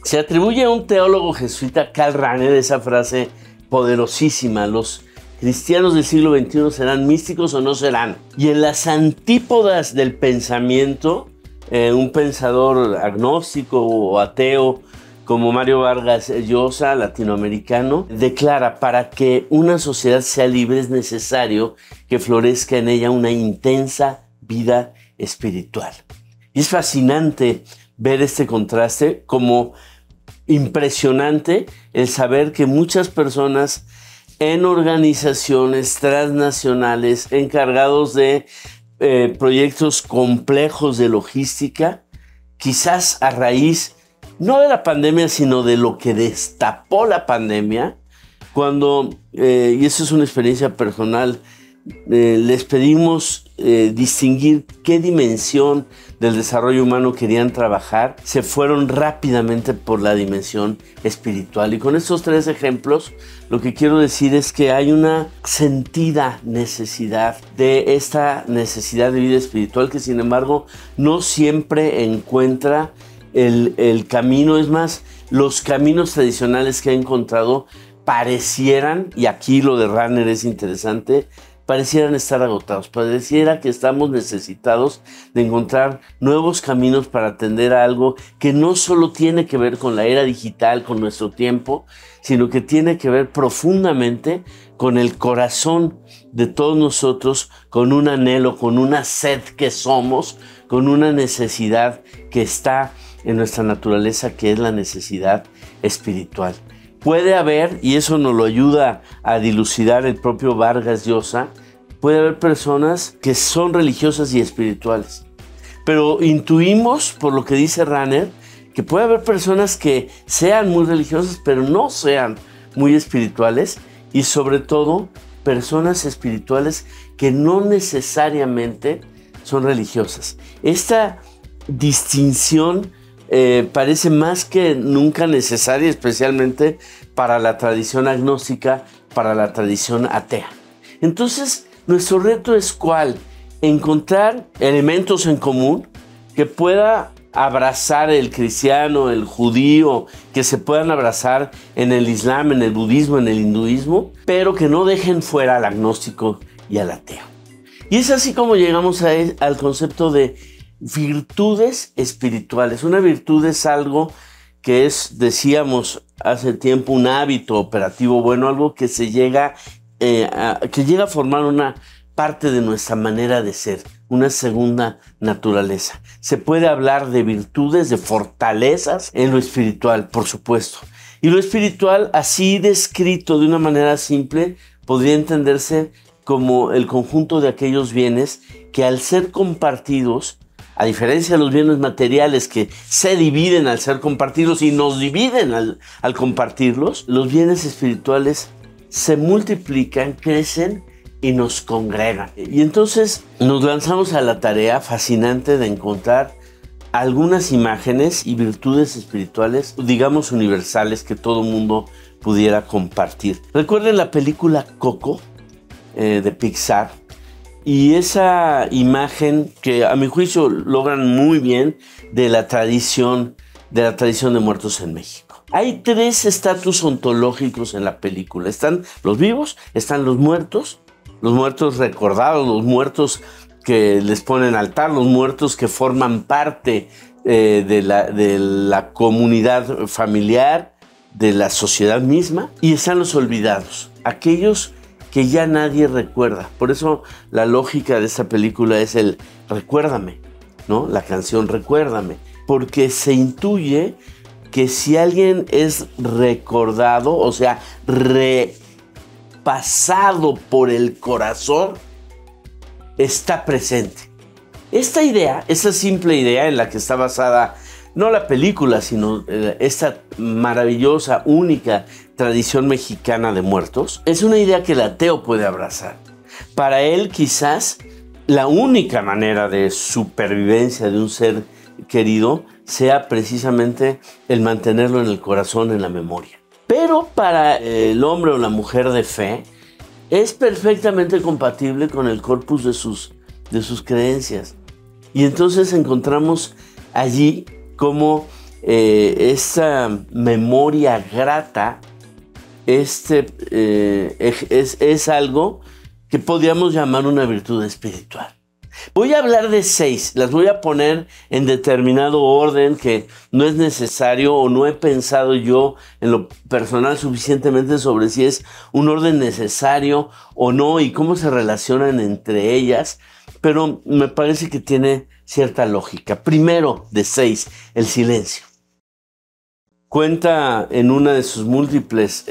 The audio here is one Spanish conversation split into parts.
Se atribuye a un teólogo jesuita, Karl Rahner, esa frase poderosísima: los cristianos del siglo XXI serán místicos o no serán. Y en las antípodas del pensamiento, un pensador agnóstico o ateo como Mario Vargas Llosa, latinoamericano, declara: para que una sociedad sea libre es necesario que florezca en ella una intensa vida espiritual. Y es fascinante ver este contraste, como impresionante el saber que muchas personas en organizaciones transnacionales encargados de proyectos complejos de logística, quizás a raíz no de la pandemia, sino de lo que destapó la pandemia, cuando, y eso es una experiencia personal, les pedimos distinguir qué dimensión del desarrollo humano querían trabajar, se fueron rápidamente por la dimensión espiritual. Y con estos 3 ejemplos, lo que quiero decir es que hay una sentida necesidad de esta necesidad de vida espiritual que, sin embargo, no siempre encuentra el camino. Es más, los caminos tradicionales que he encontrado parecieran, y aquí lo de Rahner es interesante, parecieran estar agotados. Pareciera que estamos necesitados de encontrar nuevos caminos para atender a algo que no solo tiene que ver con la era digital, con nuestro tiempo, sino que tiene que ver profundamente con el corazón de todos nosotros, con un anhelo, con una sed que somos, con una necesidad que está en nuestra naturaleza, que es la necesidad espiritual. Puede haber, y eso nos lo ayuda a dilucidar el propio Vargas Llosa, puede haber personas que son religiosas y espirituales. Pero intuimos, por lo que dice Rahner, que puede haber personas que sean muy religiosas, pero no sean muy espirituales, y sobre todo, personas espirituales que no necesariamente son religiosas. Esta distinción parece más que nunca necesaria, especialmente para la tradición agnóstica, para la tradición atea. Entonces, nuestro reto es ¿cuál? Encontrar elementos en común que pueda abrazar el cristiano, el judío, que se puedan abrazar en el islam, en el budismo, en el hinduismo, pero que no dejen fuera al agnóstico y al ateo. Y es así como llegamos al concepto de virtudes espirituales. Una virtud es algo que es, decíamos hace tiempo, un hábito operativo bueno, algo que llega a formar una parte de nuestra manera de ser, una segunda naturaleza. Se puede hablar de virtudes, de fortalezas en lo espiritual, por supuesto. Y lo espiritual, así descrito de una manera simple, podría entenderse como el conjunto de aquellos bienes que, al ser compartidos, a diferencia de los bienes materiales que se dividen al ser compartidos y nos dividen al compartirlos, los bienes espirituales se multiplican, crecen y nos congregan. Y entonces nos lanzamos a la tarea fascinante de encontrar algunas imágenes y virtudes espirituales, digamos universales, que todo mundo pudiera compartir. Recuerden la película Coco de Pixar, y esa imagen que a mi juicio logran muy bien de la tradición de muertos en México. Hay 3 estatus ontológicos en la película. Están los vivos, están los muertos recordados, los muertos que les ponen altar, los muertos que forman parte de la comunidad familiar, de la sociedad misma, y están los olvidados, aquellos que ya nadie recuerda. Por eso la lógica de esta película es el recuérdame, ¿no? La canción Recuérdame, porque se intuye que si alguien es recordado, o sea, repasado por el corazón, está presente. Esta idea, esa simple idea en la que está basada no la película, sino esta maravillosa, única tradición mexicana de muertos, es una idea que el ateo puede abrazar. Para él, quizás, la única manera de supervivencia de un ser querido sea precisamente el mantenerlo en el corazón, en la memoria. Pero para el hombre o la mujer de fe, es perfectamente compatible con el corpus de sus creencias. Y entonces encontramos allí cómo esta memoria grata, es algo que podríamos llamar una virtud espiritual. Voy a hablar de 6, las voy a poner en determinado orden que no es necesario o no he pensado yo en lo personal suficientemente sobre si es un orden necesario o no y cómo se relacionan entre ellas, pero me parece que tiene cierta lógica. Primero de 6, el silencio. Cuenta en una de sus múltiples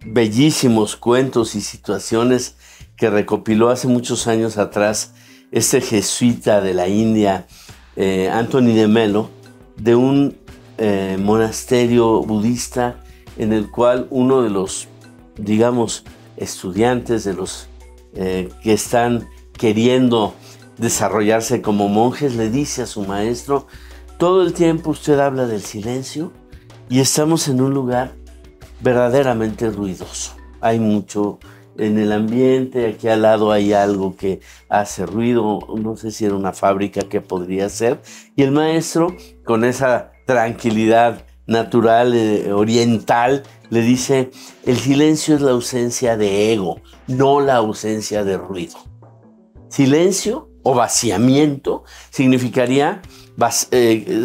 bellísimos cuentos y situaciones que recopiló hace muchos años atrás este jesuita de la India, Anthony de Melo, de un monasterio budista en el cual uno de los, digamos, estudiantes, de los que están queriendo desarrollarse como monjes, le dice a su maestro: todo el tiempo usted habla del silencio y estamos en un lugar verdaderamente ruidoso. Hay mucho en el ambiente, aquí al lado hay algo que hace ruido, no sé si era una fábrica, que podría ser. Y el maestro, con esa tranquilidad natural, oriental, le dice: el silencio es la ausencia de ego, no la ausencia de ruido. Silencio o vaciamiento significaría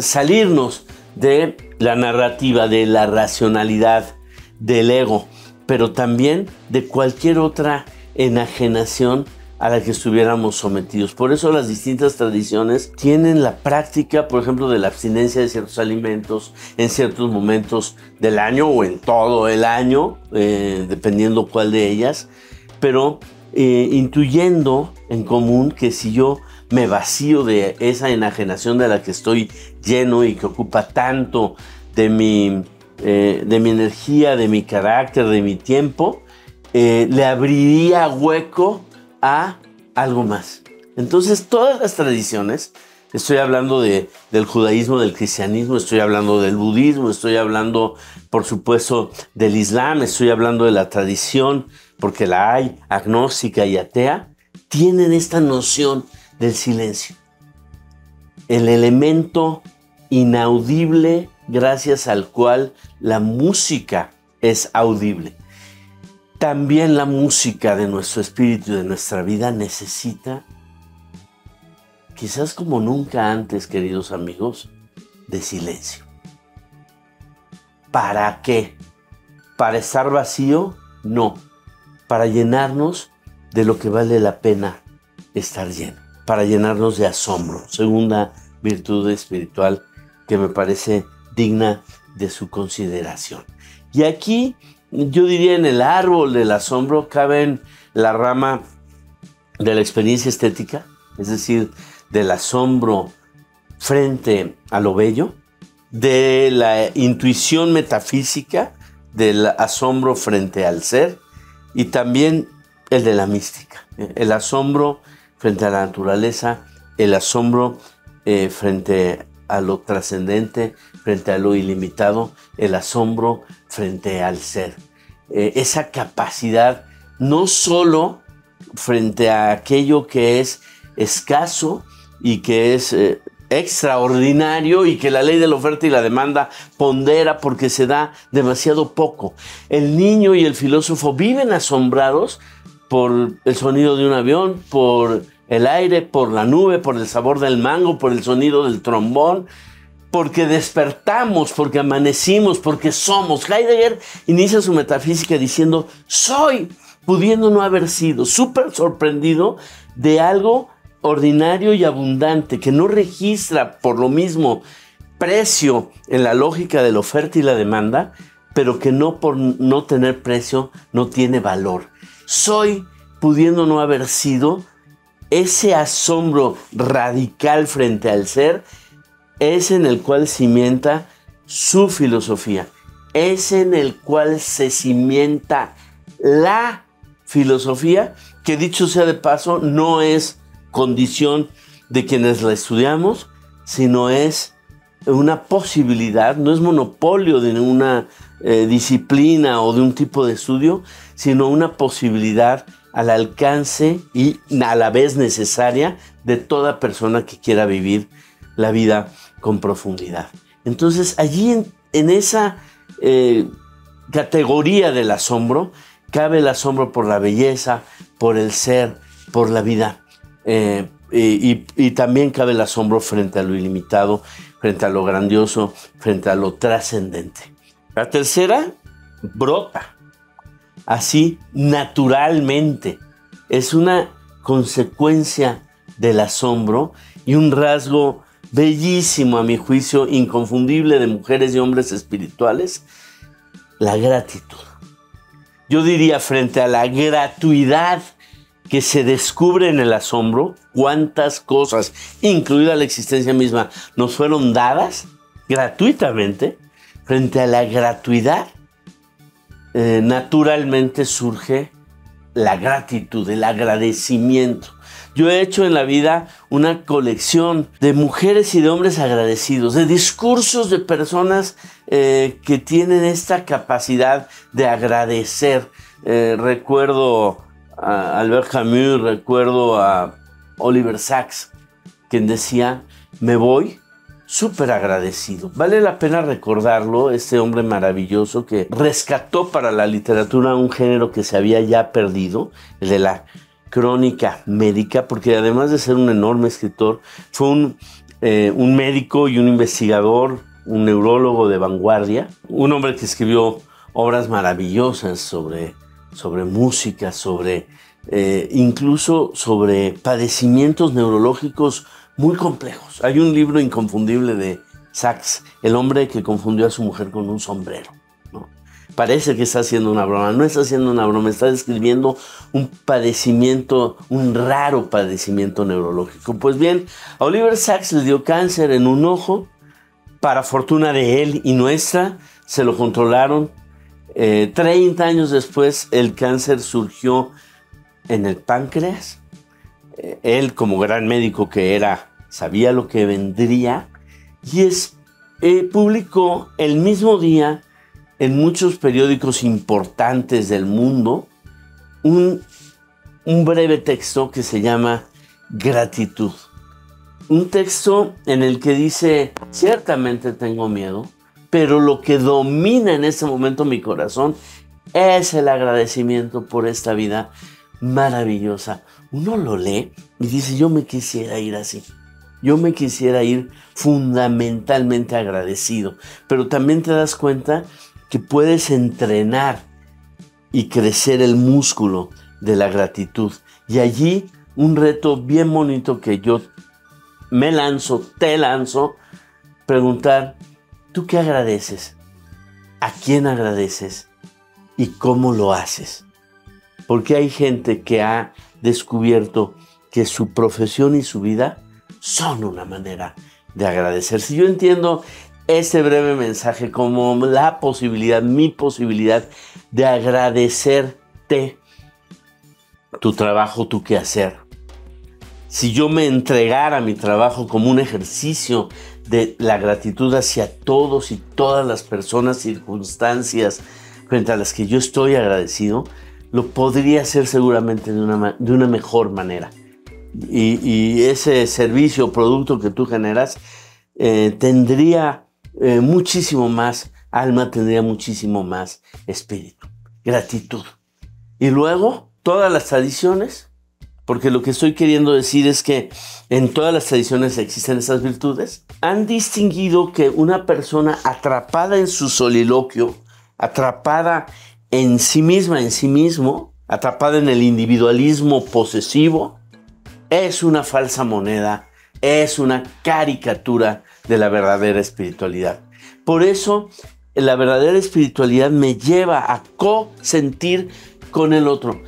salirnos de la narrativa, de la racionalidad, del ego, pero también de cualquier otra enajenación a la que estuviéramos sometidos. Por eso las distintas tradiciones tienen la práctica, por ejemplo, de la abstinencia de ciertos alimentos en ciertos momentos del año o en todo el año, dependiendo cuál de ellas, pero intuyendo en común que si yo me vacío de esa enajenación de la que estoy lleno y que ocupa tanto de mi energía, de mi carácter, de mi tiempo, le abriría hueco a algo más. Entonces, todas las tradiciones, estoy hablando del judaísmo, del cristianismo, estoy hablando del budismo, estoy hablando, por supuesto, del islam, estoy hablando de la tradición, porque la hay, agnóstica y atea, tienen esta noción del silencio. El elemento inaudible gracias al cual la música es audible. También la música de nuestro espíritu y de nuestra vida necesita, quizás como nunca antes, queridos amigos, de silencio. ¿Para qué? ¿Para estar vacío? No. Para llenarnos de lo que vale la pena estar lleno. Para llenarnos de asombro. Segunda virtud espiritual que me parece digna de su consideración. Y aquí, yo diría, en el árbol del asombro caben la rama de la experiencia estética, es decir, del asombro frente a lo bello, de la intuición metafísica, del asombro frente al ser, y también el de la mística, el asombro frente a la naturaleza, el asombro frente a lo trascendente, frente a lo ilimitado, el asombro frente al ser. Esa capacidad no solo frente a aquello que es escaso y que es extraordinario y que la ley de la oferta y la demanda pondera porque se da demasiado poco. El niño y el filósofo viven asombrados por el sonido de un avión, por el aire, por la nube, por el sabor del mango, por el sonido del trombón, porque despertamos, porque amanecimos, porque somos. Heidegger inicia su metafísica diciendo: soy, pudiendo no haber sido, súper sorprendido de algo ordinario y abundante, que no registra por lo mismo precio en la lógica de la oferta y la demanda, pero que no por no tener precio no tiene valor. Soy, pudiendo no haber sido. Ese asombro radical frente al ser es en el cual cimienta su filosofía, es en el cual se cimienta la filosofía, que dicho sea de paso, no es condición de quienes la estudiamos, sino es una posibilidad, no es monopolio de una disciplina o de un tipo de estudio, sino una posibilidad al alcance y a la vez necesaria de toda persona que quiera vivir la vida con profundidad. Entonces, allí en esa categoría del asombro, cabe el asombro por la belleza, por el ser, por la vida. Y también cabe el asombro frente a lo ilimitado, frente a lo grandioso, frente a lo trascendente. La tercera brota así naturalmente. Es una consecuencia del asombro y un rasgo bellísimo, a mi juicio, inconfundible de mujeres y hombres espirituales, la gratitud. Yo diría, frente a la gratuidad que se descubre en el asombro, cuántas cosas, incluida la existencia misma, nos fueron dadas gratuitamente. Frente a la gratuidad, naturalmente surge la gratitud, el agradecimiento. Yo he hecho en la vida una colección de mujeres y de hombres agradecidos, de discursos de personas que tienen esta capacidad de agradecer. Recuerdo a Albert Camus, recuerdo a Oliver Sacks, quien decía, me voy súper agradecido. Vale la pena recordarlo, este hombre maravilloso que rescató para la literatura un género que se había ya perdido, el de la crónica médica, porque además de ser un enorme escritor, fue un médico y un investigador, un neurólogo de vanguardia, un hombre que escribió obras maravillosas sobre música, incluso sobre padecimientos neurológicos muy complejos. Hay un libro inconfundible de Sacks, El hombre que confundió a su mujer con un sombrero, ¿no? Parece que está haciendo una broma, no está haciendo una broma, está describiendo un padecimiento, un raro padecimiento neurológico. Pues bien, a Oliver Sacks le dio cáncer en un ojo, para fortuna de él y nuestra, se lo controlaron. 30 años después, el cáncer surgió en el páncreas. Él, como gran médico que era, sabía lo que vendría y publicó el mismo día en muchos periódicos importantes del mundo un breve texto que se llama Gratitud. Un texto en el que dice, ciertamente tengo miedo, pero lo que domina en este momento mi corazón es el agradecimiento por esta vida maravillosa. Uno lo lee y dice, yo me quisiera ir así. Yo me quisiera ir fundamentalmente agradecido. Pero también te das cuenta que puedes entrenar y crecer el músculo de la gratitud. Y allí un reto bien bonito que yo te lanzo, preguntar, ¿tú qué agradeces? ¿A quién agradeces? ¿Y cómo lo haces? Porque hay gente que ha descubierto que su profesión y su vida son una manera de agradecer. Si yo entiendo este breve mensaje como la posibilidad, mi posibilidad de agradecerte tu trabajo, tu quehacer. Si yo me entregara a mi trabajo como un ejercicio de la gratitud hacia todos y todas las personas, circunstancias frente a las que yo estoy agradecido, lo podría hacer seguramente de una mejor manera. Y ese servicio o producto que tú generas tendría muchísimo más alma, tendría muchísimo más espíritu. Gratitud. Y luego, todas las tradiciones, porque lo que estoy queriendo decir es que en todas las tradiciones existen esas virtudes, han distinguido que una persona atrapada en su soliloquio, atrapada en sí misma, en sí mismo, atrapada en el individualismo posesivo, es una falsa moneda, es una caricatura de la verdadera espiritualidad. Por eso, la verdadera espiritualidad me lleva a co-sentir con el otro.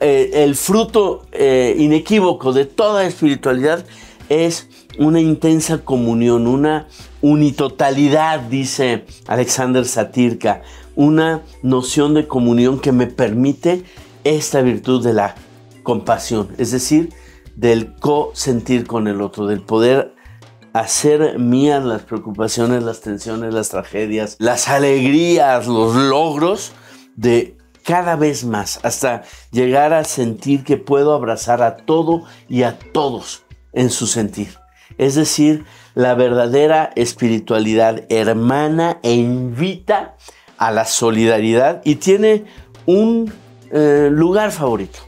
El fruto inequívoco de toda espiritualidad es una intensa comunión, una unitotalidad, dice Alexander Satirka, una noción de comunión que me permite esta virtud de la compasión, es decir, del co-sentir con el otro, del poder hacer mías las preocupaciones, las tensiones, las tragedias, las alegrías, los logros de cada vez más, hasta llegar a sentir que puedo abrazar a todo y a todos en su sentir. es decir, la verdadera espiritualidad hermana e invita a la solidaridad y tiene un lugar favorito.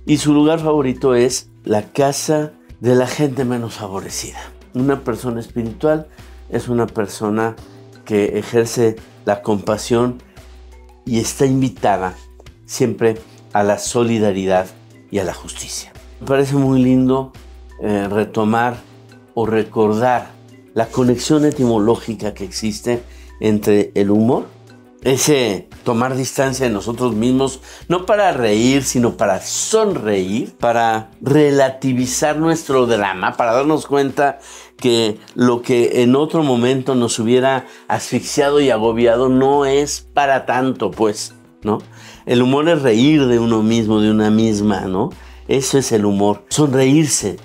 Y su lugar favorito es la casa de la gente menos favorecida. Una persona espiritual es una persona que ejerce la compasión y está invitada siempre a la solidaridad y a la justicia. Me parece muy lindo retomar o recordar la conexión etimológica que existe entre el humor, ese tomar distancia de nosotros mismos, no para reír, sino para sonreír, para relativizar nuestro drama, para darnos cuenta que lo que en otro momento nos hubiera asfixiado y agobiado no es para tanto, pues, ¿no? El humor es reír de uno mismo, de una misma, ¿no? Eso es el humor, sonreírse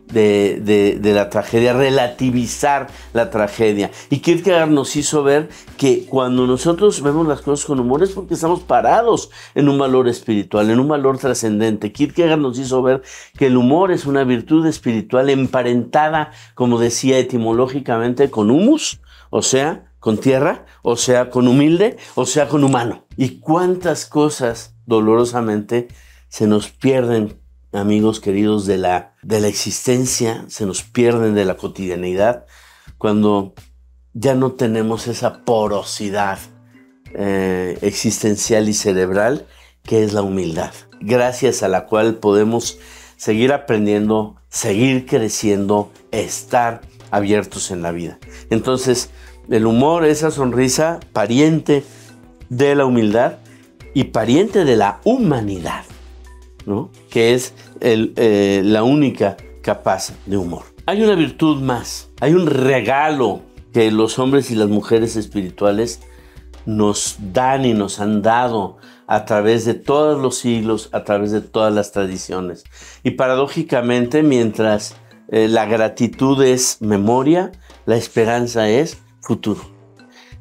de la tragedia, relativizar la tragedia. Y Kierkegaard nos hizo ver que cuando nosotros vemos las cosas con humor es porque estamos parados en un valor espiritual, en un valor trascendente. Kierkegaard nos hizo ver que el humor es una virtud espiritual emparentada, como decía etimológicamente, con humus, o sea, con tierra, o sea, con humilde, o sea, con humano. Y cuántas cosas dolorosamente se nos pierden, amigos queridos, de la existencia, se nos pierden de la cotidianidad cuando ya no tenemos esa porosidad existencial y cerebral que es la humildad, gracias a la cual podemos seguir aprendiendo, seguir creciendo, estar abiertos en la vida. Entonces, el humor, esa sonrisa, pariente de la humildad y pariente de la humanidad, ¿no? Que es la única capaz de humor. Hay una virtud más, hay un regalo que los hombres y las mujeres espirituales nos dan y nos han dado a través de todos los siglos, a través de todas las tradiciones. Y paradójicamente, mientras la gratitud es memoria, la esperanza es futuro.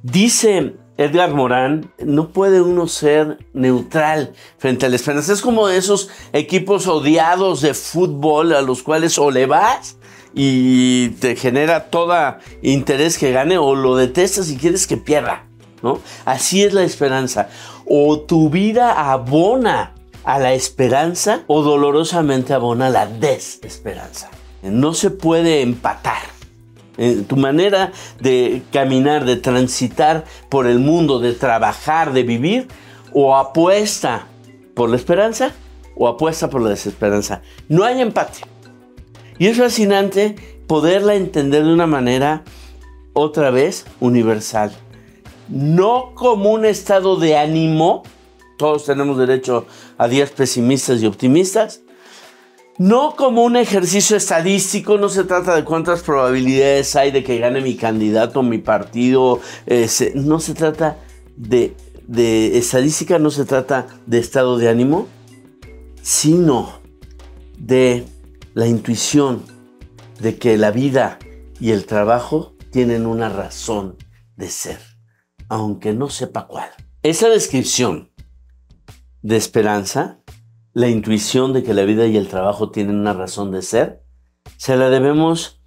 Dice Edgar Morán, no puede uno ser neutral frente a la esperanza. Es como esos equipos odiados de fútbol a los cuales o le vas y te genera todo interés que gane, o lo detestas y quieres que pierda, ¿no? Así es la esperanza. O tu vida abona a la esperanza o dolorosamente abona a la desesperanza. No se puede empatar. Tu manera de caminar, de transitar por el mundo, de trabajar, de vivir, o apuesta por la esperanza o apuesta por la desesperanza. No hay empate. Y es fascinante poderla entender de una manera, otra vez, universal. No como un estado de ánimo. Todos tenemos derecho a días pesimistas y optimistas. No como un ejercicio estadístico, no se trata de cuántas probabilidades hay de que gane mi candidato, mi partido. No se trata de estadística, no se trata de estado de ánimo, sino de la intuición de que la vida y el trabajo tienen una razón de ser, aunque no sepa cuál. Esa descripción de esperanza, la intuición de que la vida y el trabajo tienen una razón de ser, se la debemos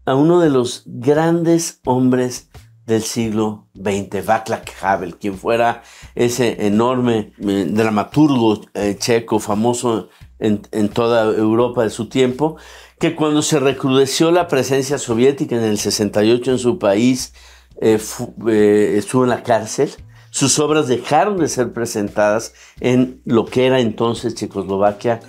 a uno de los grandes hombres del siglo XX, Václav Havel, quien fuera ese enorme dramaturgo checo, famoso en toda Europa de su tiempo, que cuando se recrudeció la presencia soviética en el 68 en su país, estuvo en la cárcel. Sus obras dejaron de ser presentadas en lo que era entonces Checoslovaquia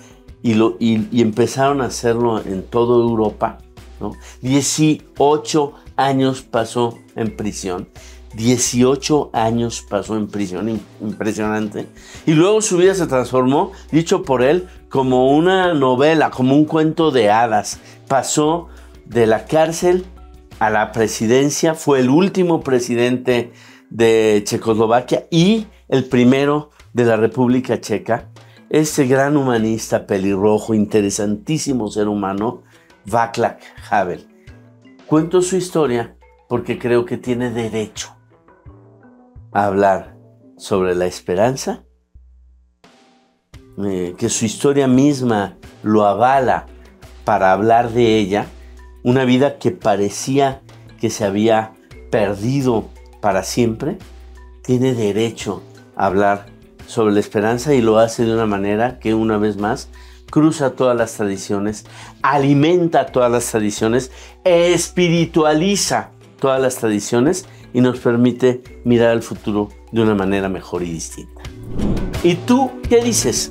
y empezaron a hacerlo en toda Europa, ¿no? 18 años pasó en prisión. 18 años pasó en prisión, impresionante. Y luego su vida se transformó, dicho por él, como una novela, como un cuento de hadas. Pasó de la cárcel a la presidencia, fue el último presidente de Checoslovaquia y el primero de la República Checa. Este gran humanista pelirrojo, interesantísimo ser humano, Václav Havel. Cuento su historia porque creo que tiene derecho a hablar sobre la esperanza, que su historia misma lo avala para hablar de ella, una vida que parecía que se había perdido para siempre, tiene derecho a hablar sobre la esperanza y lo hace de una manera que, una vez más, cruza todas las tradiciones, alimenta todas las tradiciones, espiritualiza todas las tradiciones y nos permite mirar al futuro de una manera mejor y distinta. ¿Y tú qué dices?